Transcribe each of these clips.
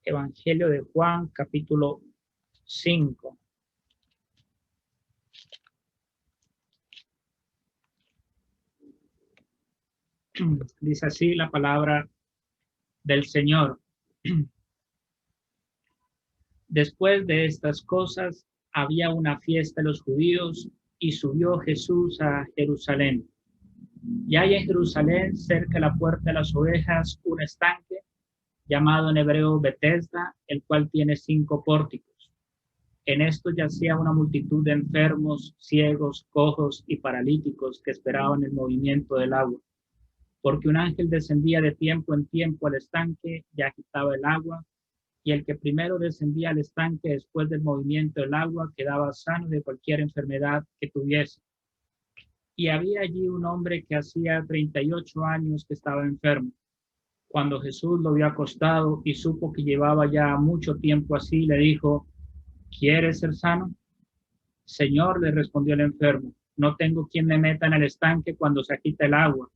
Evangelio de Juan, capítulo 5. Dice así la palabra del Señor. Después de estas cosas, había una fiesta de los judíos y subió Jesús a Jerusalén. Y hay en Jerusalén, cerca de la puerta de las ovejas, un estanque llamado en hebreo Betesda, el cual tiene 5 pórticos. En esto yacía una multitud de enfermos, ciegos, cojos y paralíticos que esperaban el movimiento del agua, porque un ángel descendía de tiempo en tiempo al estanque y agitaba el agua, y el que primero descendía al estanque después del movimiento del agua quedaba sano de cualquier enfermedad que tuviese. Y había allí un hombre que hacía 38 años que estaba enfermo. Cuando Jesús lo vio acostado y supo que llevaba ya mucho tiempo así, le dijo: ¿Quieres ser sano? Señor, le respondió el enfermo, no tengo quien me meta en el estanque cuando se agita el agua,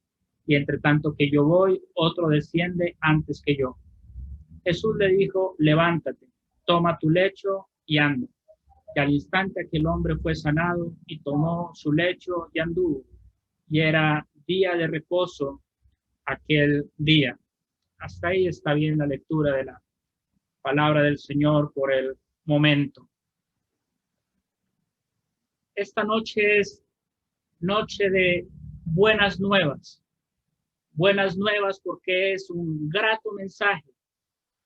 y entre tanto que yo voy, otro desciende antes que yo. Jesús le dijo: levántate, toma tu lecho y anda. Y al instante aquel hombre fue sanado y tomó su lecho y anduvo. Y era día de reposo aquel día. Hasta ahí está bien la lectura de la palabra del Señor por el momento. Esta noche es noche de buenas nuevas. Buenas nuevas porque es un grato mensaje.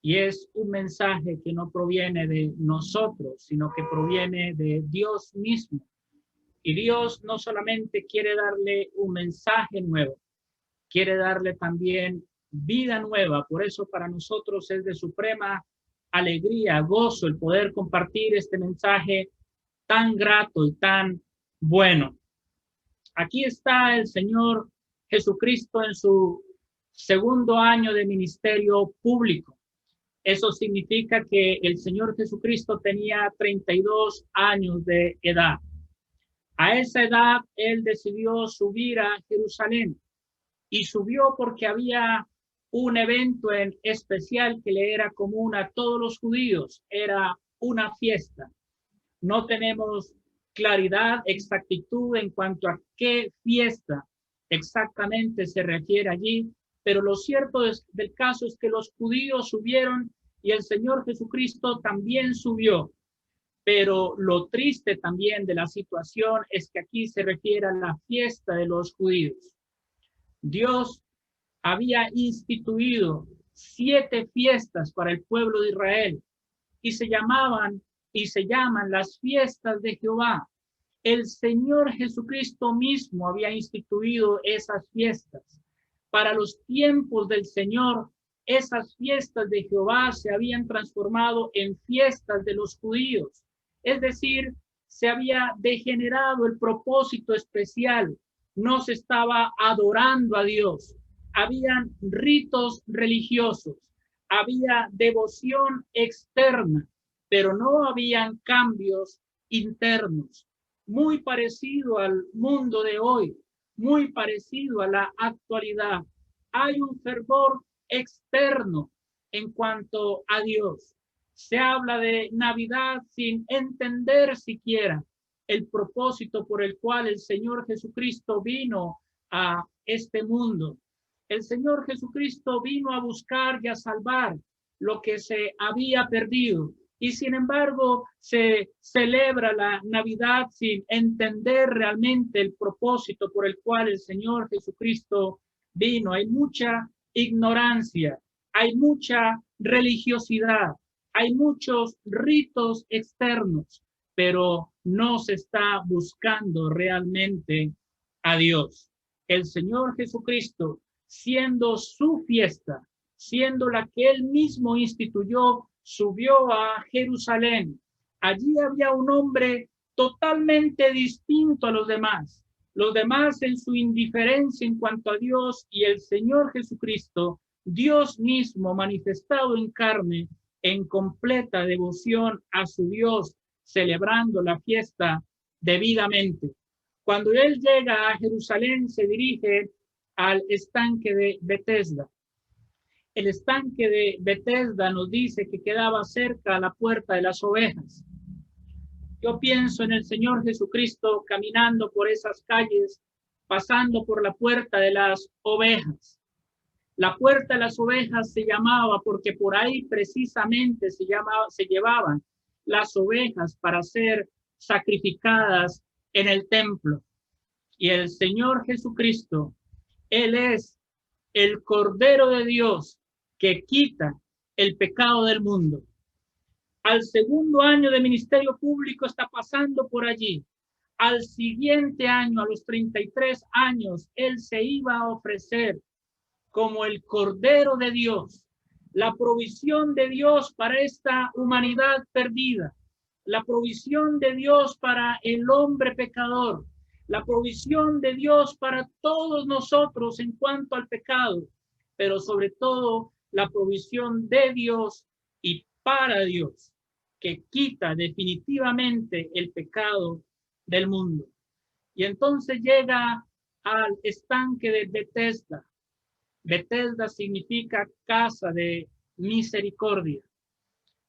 Y es un mensaje que no proviene de nosotros, sino que proviene de Dios mismo. Y Dios no solamente quiere darle un mensaje nuevo, quiere darle también vida nueva. Por eso para nosotros es de suprema alegría, gozo el poder compartir este mensaje tan grato y tan bueno. Aquí está el Señor Jesucristo en su segundo año de ministerio público. Eso significa que el Señor Jesucristo tenía 32 años de edad. A esa edad, Él decidió subir a Jerusalén y subió porque había un evento en especial que le era común a todos los judíos. Era una fiesta. No tenemos claridad, exactitud en cuanto a qué fiesta exactamente se refiere allí, pero lo cierto del caso es que los judíos subieron y el Señor Jesucristo también subió. Pero lo triste también de la situación es que aquí se refiere a la fiesta de los judíos. Dios había instituido 7 fiestas para el pueblo de Israel y se llaman las fiestas de Jehová. El Señor Jesucristo mismo había instituido esas fiestas. Para los tiempos del Señor, esas fiestas de Jehová se habían transformado en fiestas de los judíos. Es decir, se había degenerado el propósito especial. No se estaba adorando a Dios. Habían ritos religiosos. Había devoción externa, pero no habían cambios internos. Muy parecido al mundo de hoy, muy parecido a la actualidad. Hay un fervor externo en cuanto a Dios. Se habla de Navidad sin entender siquiera el propósito por el cual el Señor Jesucristo vino a este mundo. El Señor Jesucristo vino a buscar y a salvar lo que se había perdido. Y sin embargo, se celebra la Navidad sin entender realmente el propósito por el cual el Señor Jesucristo vino. Hay mucha ignorancia, hay mucha religiosidad, hay muchos ritos externos, pero no se está buscando realmente a Dios. El Señor Jesucristo, siendo su fiesta, siendo la que Él mismo instituyó, subió a Jerusalén. Allí había un hombre totalmente distinto a los demás. Los demás en su indiferencia en cuanto a Dios, y el Señor Jesucristo, Dios mismo manifestado en carne, en completa devoción a su Dios, celebrando la fiesta debidamente. Cuando Él llega a Jerusalén, se dirige al estanque de Betesda. El estanque de Betesda nos dice que quedaba cerca a la puerta de las ovejas. Yo pienso en el Señor Jesucristo caminando por esas calles, pasando por la puerta de las ovejas. La puerta de las ovejas se llamaba porque por ahí precisamente se llevaban las ovejas para ser sacrificadas en el templo. Y el Señor Jesucristo, Él es el Cordero de Dios que quita el pecado del mundo. Al segundo año de ministerio público está pasando por allí. Al siguiente año, a los 33 años, Él se iba a ofrecer como el Cordero de Dios, la provisión de Dios para esta humanidad perdida, la provisión de Dios para el hombre pecador, la provisión de Dios para todos nosotros en cuanto al pecado, pero sobre todo la provisión de Dios y para Dios, que quita definitivamente el pecado del mundo. Y entonces llega al estanque de Betesda. Betesda significa casa de misericordia.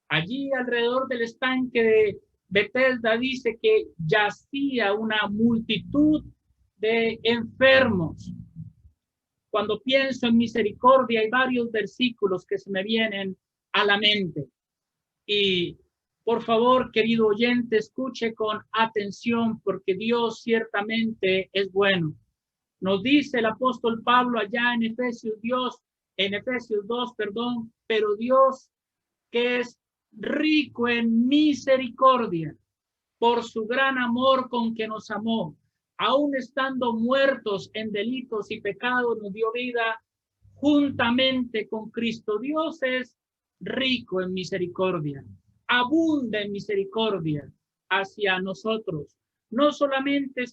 Allí alrededor del estanque de Betesda dice que yacía una multitud de enfermos. Cuando pienso en misericordia hay varios versículos que se me vienen a la mente. Y por favor, querido oyente, escuche con atención porque Dios ciertamente es bueno. Nos dice el apóstol Pablo allá en Efesios 2, pero Dios que es rico en misericordia por su gran amor con que nos amó, aun estando muertos en delitos y pecados, nos dio vida juntamente con Cristo. Dios es rico en misericordia, abunda en misericordia hacia nosotros. No solamente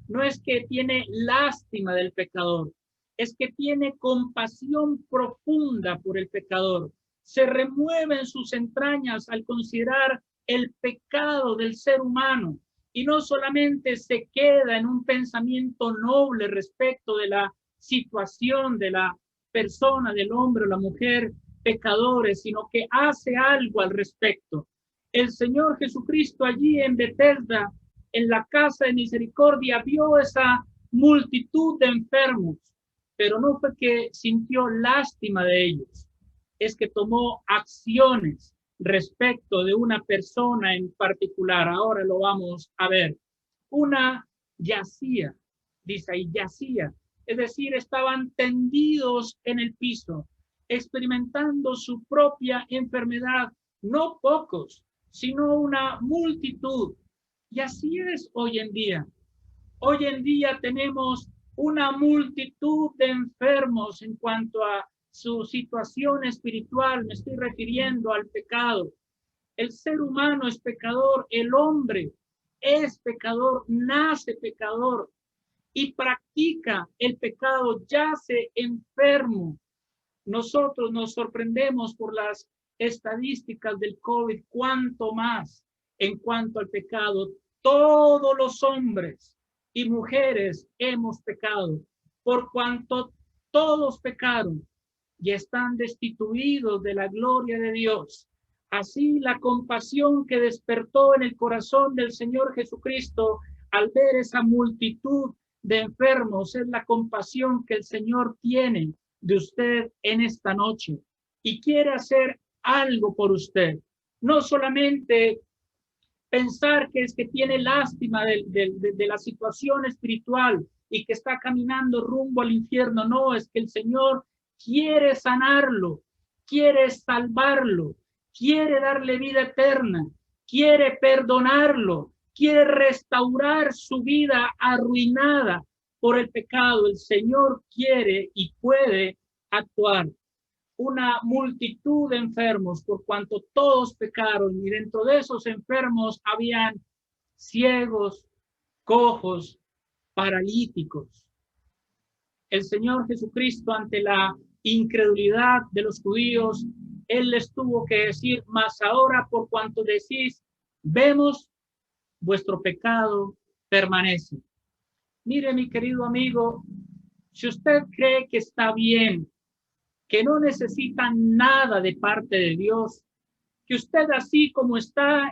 no es que tiene lástima del pecador, es que tiene compasión profunda por el pecador. Se remueve en sus entrañas al considerar el pecado del ser humano y no solamente se queda en un pensamiento noble respecto de la situación de la persona, del hombre o la mujer pecadores, sino que hace algo al respecto. El Señor Jesucristo allí en Betesda, en la casa de misericordia, vio esa multitud de enfermos, pero no fue que sintió lástima de ellos, es que tomó acciones respecto de una persona en particular. Ahora lo vamos a ver. Una yacía, dice ahí, yacía, es decir, estaban tendidos en el piso, experimentando su propia enfermedad, no pocos, sino una multitud. Y así es hoy en día. Hoy en día tenemos una multitud de enfermos en cuanto a su situación espiritual. Me estoy refiriendo al pecado. El ser humano es pecador, el hombre es pecador, nace pecador y practica el pecado, yace enfermo. Nosotros nos sorprendemos por las estadísticas del COVID, cuánto más en cuanto al pecado. Todos los hombres y mujeres hemos pecado, por cuanto todos pecaron y están destituidos de la gloria de Dios. Así la compasión que despertó en el corazón del Señor Jesucristo al ver esa multitud de enfermos es la compasión que el Señor tiene de usted en esta noche y quiere hacer algo por usted. No solamente pensar que es que tiene lástima de la situación espiritual y que está caminando rumbo al infierno. No, es que el Señor quiere sanarlo, quiere salvarlo, quiere darle vida eterna, quiere perdonarlo, quiere restaurar su vida arruinada por el pecado. El Señor quiere y puede actuar. Una multitud de enfermos, por cuanto todos pecaron, y dentro de esos enfermos habían ciegos, cojos, paralíticos. El Señor Jesucristo, ante la incredulidad de los judíos, Él les tuvo que decir: mas ahora, por cuanto decís, vemos, vuestro pecado permanece. Mire, mi querido amigo, si usted cree que está bien que no necesita nada de parte de Dios, que usted así como está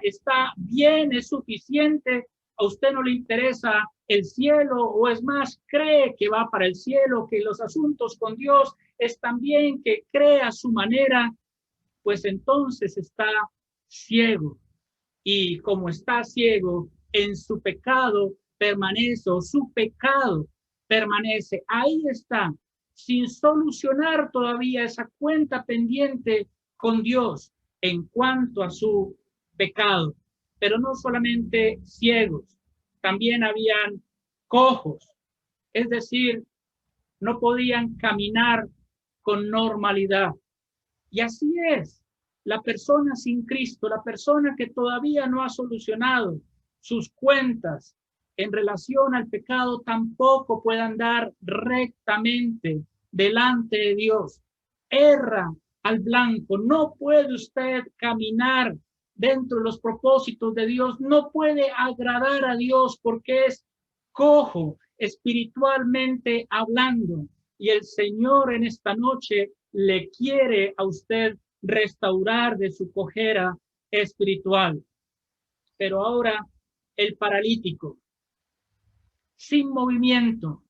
bien, es suficiente, a usted no le interesa el cielo, o es más, cree que va para el cielo, que los asuntos con Dios están bien, que cree a su manera, pues entonces está ciego. Y como está ciego, en su pecado permanece, o su pecado permanece. Ahí está, sin solucionar todavía esa cuenta pendiente con Dios en cuanto a su pecado. Pero no solamente ciegos, también habían cojos, es decir, no podían caminar con normalidad. Y así es, la persona sin Cristo, la persona que todavía no ha solucionado sus cuentas en relación al pecado, tampoco puede andar rectamente delante de Dios. Erra al blanco, no puede usted caminar dentro de los propósitos de Dios, no puede agradar a Dios porque es cojo espiritualmente hablando. Y el Señor en esta noche le quiere a usted restaurar de su cojera espiritual. Pero ahora el paralítico, sin movimiento,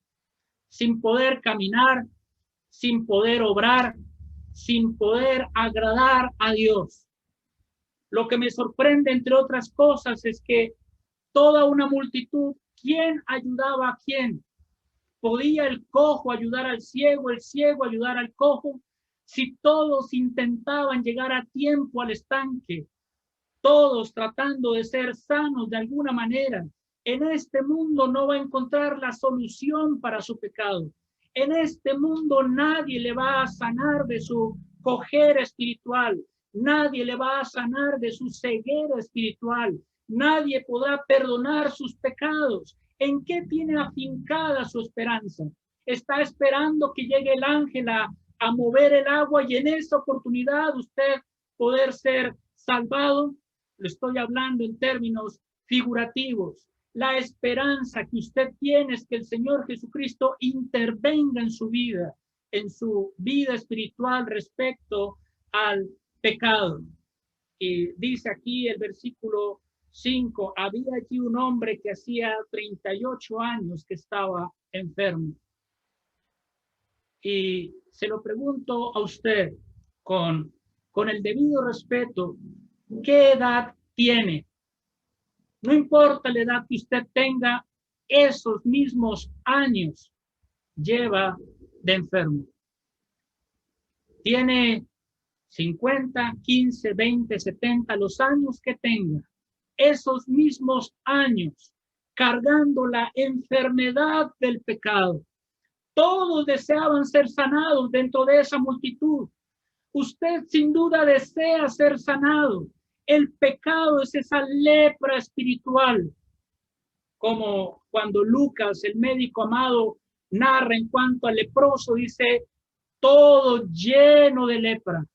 sin poder caminar, sin poder obrar, sin poder agradar a Dios. Lo que me sorprende, entre otras cosas, es que toda una multitud, ¿quién ayudaba a quién? ¿Podía el cojo ayudar al ciego, el ciego ayudar al cojo? Si todos intentaban llegar a tiempo al estanque, todos tratando de ser sanos de alguna manera, en este mundo no va a encontrar la solución para su pecado. En este mundo nadie le va a sanar de su cojera espiritual, nadie le va a sanar de su ceguera espiritual, nadie podrá perdonar sus pecados. ¿En qué tiene afincada su esperanza? Está esperando que llegue el ángel a mover el agua y en esa oportunidad usted poder ser salvado. Le estoy hablando en términos figurativos. La esperanza que usted tiene es que el Señor Jesucristo intervenga en su vida espiritual respecto al pecado. Y dice aquí el versículo 5, había allí un hombre que hacía 38 años que estaba enfermo. Y se lo pregunto a usted con el debido respeto, ¿qué edad tiene? No importa la edad que usted tenga, esos mismos años lleva de enfermo. Tiene 50, 15, 20, 70, los años que tenga, esos mismos años cargando la enfermedad del pecado. Todos deseaban ser sanados dentro de esa multitud. Usted sin duda desea ser sanado. El pecado es esa lepra espiritual, como cuando Lucas, el médico amado, narra en cuanto al leproso, dice, todo lleno de lepra,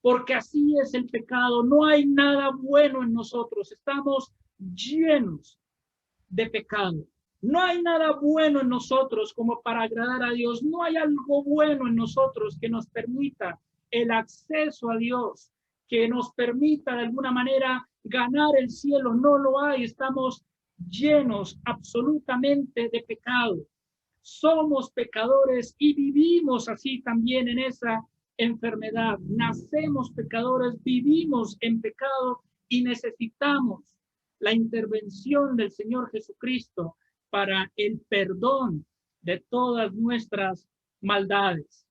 porque así es el pecado. No hay nada bueno en nosotros, estamos llenos de pecado. No hay nada bueno en nosotros como para agradar a Dios. No hay algo bueno en nosotros que nos permita el acceso a Dios, que nos permita de alguna manera ganar el cielo. No lo hay. Estamos llenos absolutamente de pecado. Somos pecadores y vivimos así también en esa enfermedad. Nacemos pecadores, vivimos en pecado y necesitamos la intervención del Señor Jesucristo para el perdón de todas nuestras maldades.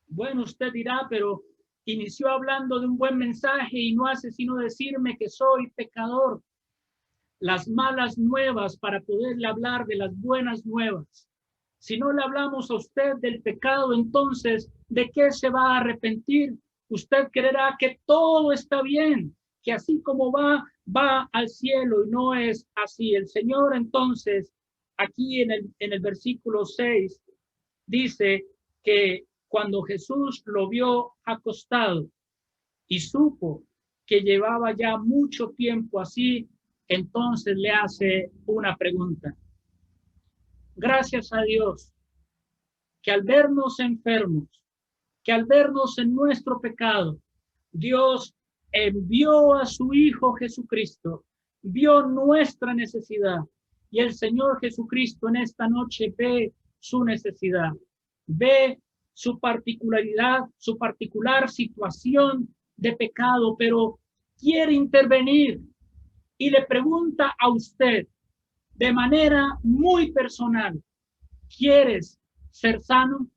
Bueno, usted dirá, pero inició hablando de un buen mensaje y no hace sino decirme que soy pecador. Las malas nuevas para poderle hablar de las buenas nuevas. Si no le hablamos a usted del pecado, entonces, ¿de qué se va a arrepentir? Usted creerá que todo está bien, que así como va al cielo, y no es así. El Señor entonces, aquí en el versículo 6, dice que cuando Jesús lo vio acostado y supo que llevaba ya mucho tiempo así, entonces le hace una pregunta. Gracias a Dios que al vernos enfermos, que al vernos en nuestro pecado, Dios envió a su Hijo Jesucristo, vio nuestra necesidad, y el Señor Jesucristo en esta noche ve su necesidad, ve su particularidad, su particular situación de pecado, pero quiere intervenir y le pregunta a usted de manera muy personal: ¿quieres ser sano?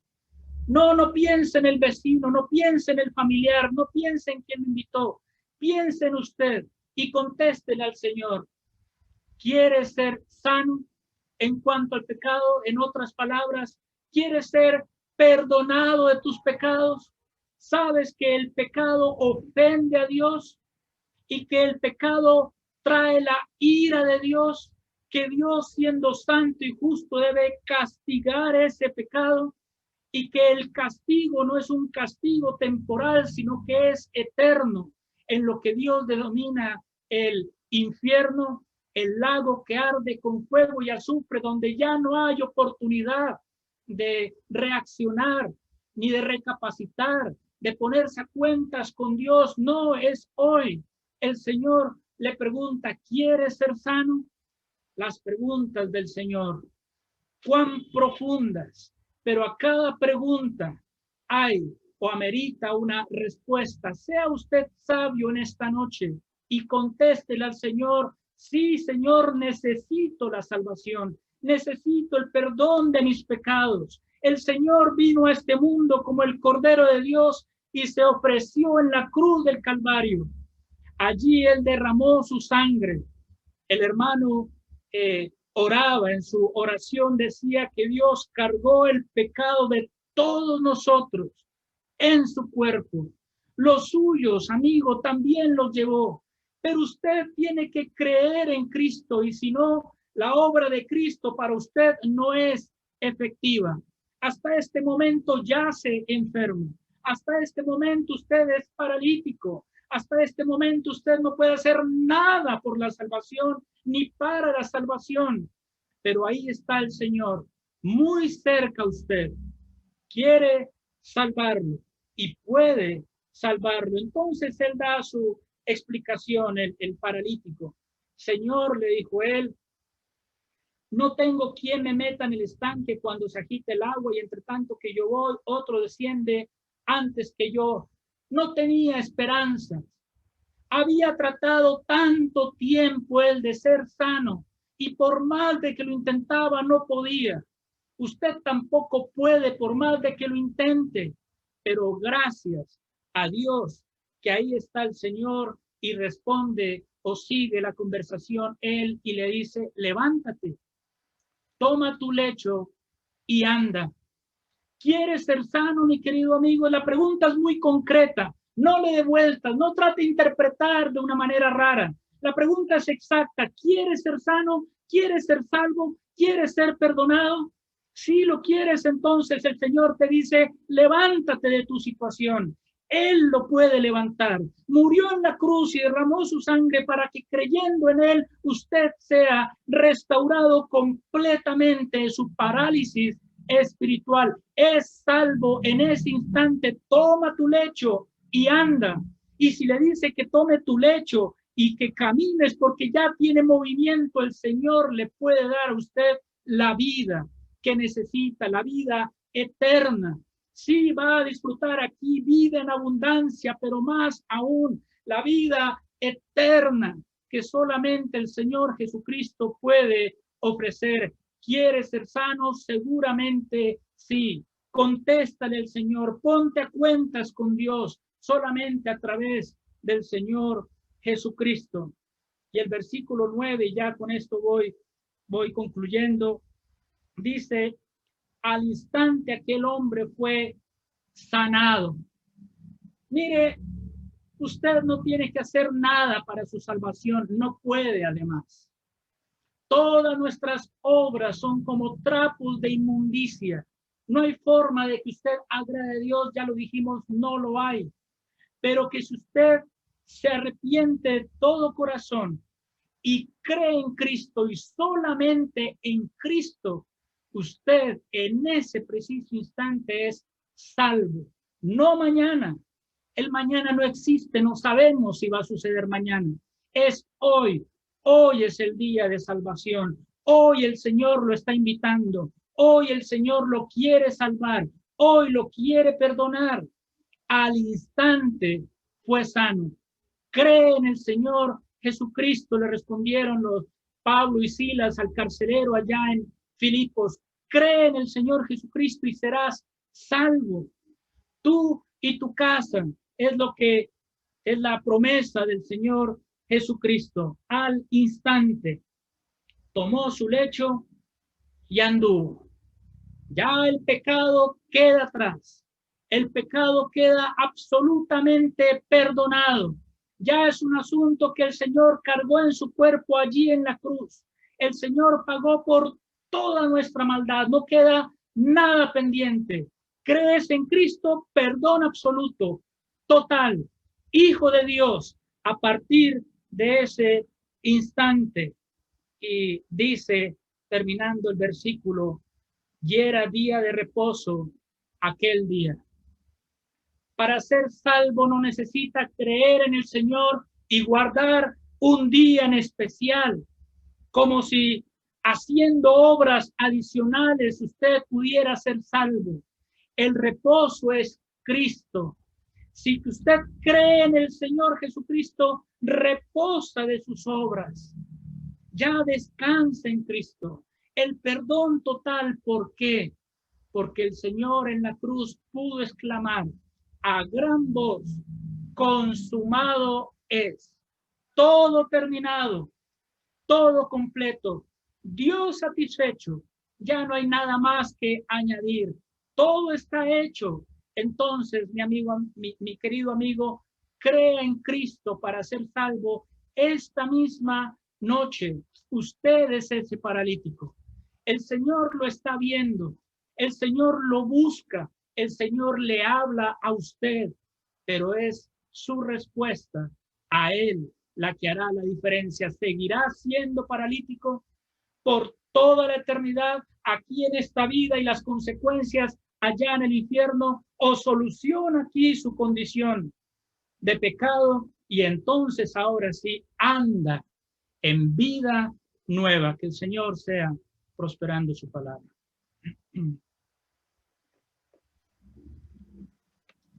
No, no piense en el vecino, no piense en el familiar, no piense en quien me invitó. Piense en usted y contéstele al Señor: ¿quieres ser sano en cuanto al pecado? En otras palabras, ¿quieres ser perdonado de tus pecados? ¿Sabes que el pecado ofende a Dios y que el pecado trae la ira de Dios? Que Dios, siendo santo y justo, debe castigar ese pecado, y que el castigo no es un castigo temporal, sino que es eterno, en lo que Dios denomina el infierno, el lago que arde con fuego y azufre, donde ya no hay oportunidad de reaccionar ni de recapacitar, de ponerse a cuentas con Dios. No, es hoy. El Señor le pregunta: ¿quieres ser sano? Las preguntas del Señor, cuán profundas, pero a cada pregunta hay o amerita una respuesta. Sea usted sabio en esta noche y contéstele al Señor: sí, Señor, necesito la salvación, necesito el perdón de mis pecados. El Señor vino a este mundo como el Cordero de Dios y se ofreció en la cruz del Calvario. Allí Él derramó su sangre. El hermano oraba en su oración, decía que Dios cargó el pecado de todos nosotros en su cuerpo. Los suyos, amigo, también los llevó. Pero usted tiene que creer en Cristo, y si no, la obra de Cristo para usted no es efectiva. Hasta este momento yace enfermo. Hasta este momento usted es paralítico. Hasta este momento usted no puede hacer nada por la salvación ni para la salvación. Pero ahí está el Señor, muy cerca a usted. Quiere salvarlo y puede salvarlo. Entonces Él da su explicación, el paralítico. Señor, le dijo él, no tengo quien me meta en el estanque cuando se agite el agua, y entre tanto que yo voy, otro desciende antes que yo. No tenía esperanza. Había tratado tanto tiempo él de ser sano, y por más de que lo intentaba, no podía. Usted tampoco puede, por más de que lo intente. Pero gracias a Dios que ahí está el Señor y responde o sigue la conversación él y le dice: levántate, toma tu lecho y anda. ¿Quieres ser sano, mi querido amigo? La pregunta es muy concreta. No le dé vueltas, no trate de interpretar de una manera rara. La pregunta es exacta. ¿Quieres ser sano? ¿Quieres ser salvo? ¿Quieres ser perdonado? Si lo quieres, entonces el Señor te dice: levántate de tu situación. Él lo puede levantar. Murió en la cruz y derramó su sangre para que, creyendo en Él, usted sea restaurado completamente de su parálisis espiritual. Es salvo en ese instante. Toma tu lecho y anda. Y si le dice que tome tu lecho y que camines porque ya tiene movimiento, el Señor le puede dar a usted la vida que necesita, la vida eterna. Sí, va a disfrutar aquí vida en abundancia, pero más aún la vida eterna que solamente el Señor Jesucristo puede ofrecer. ¿Quieres ser sano? Seguramente sí. Contéstale al Señor, ponte a cuentas con Dios solamente a través del Señor Jesucristo. Y el versículo 9, ya con esto voy concluyendo, dice: al instante aquel hombre fue sanado. Mire, usted no tiene que hacer nada para su salvación, no puede además. Todas nuestras obras son como trapos de inmundicia. No hay forma de que usted agrade a Dios, ya lo dijimos, no lo hay. Pero que si usted se arrepiente de todo corazón y cree en Cristo y solamente en Cristo, usted en ese preciso instante es salvo. no mañana. El mañana no existe, no sabemos si va a suceder mañana. Es hoy. Hoy es el día de salvación. Hoy el Señor lo está invitando. Hoy el Señor lo quiere salvar. Hoy lo quiere perdonar. Al instante fue sano. Cree en el Señor Jesucristo, le respondieron los Pablo y Silas al carcelero allá en Filipos. Cree en el Señor Jesucristo y serás salvo. Tú y tu casa, es lo que es la promesa del Señor Jesucristo. Al instante tomó su lecho y anduvo. Ya el pecado queda atrás. El pecado queda absolutamente perdonado. Ya es un asunto que el Señor cargó en su cuerpo allí en la cruz. El Señor pagó por toda nuestra maldad. No queda nada pendiente. Crees en Cristo, perdón absoluto, total, Hijo de Dios, a partir de ese instante. Y dice, terminando el versículo, y era día de reposo aquel día. Para ser salvo no necesita creer en el Señor y guardar un día en especial, como si haciendo obras adicionales usted pudiera ser salvo. El reposo es Cristo. Si usted cree en el Señor Jesucristo, reposa de sus obras. Ya descansa en Cristo. El perdón total, ¿por qué? Porque el Señor en la cruz pudo exclamar a gran voz, consumado es, todo terminado, todo completo, Dios satisfecho, ya no hay nada más que añadir, todo está hecho. Entonces, mi amigo, mi querido amigo, crea en Cristo para ser salvo esta misma noche. Usted es ese paralítico. El Señor lo está viendo, el Señor lo busca, el Señor le habla a usted, pero es su respuesta a Él la que hará la diferencia. ¿Seguirá siendo paralítico por toda la eternidad aquí en esta vida y las consecuencias allá en el infierno, o soluciona aquí su condición de pecado y entonces ahora sí anda en vida nueva? Que el Señor sea prosperando su palabra.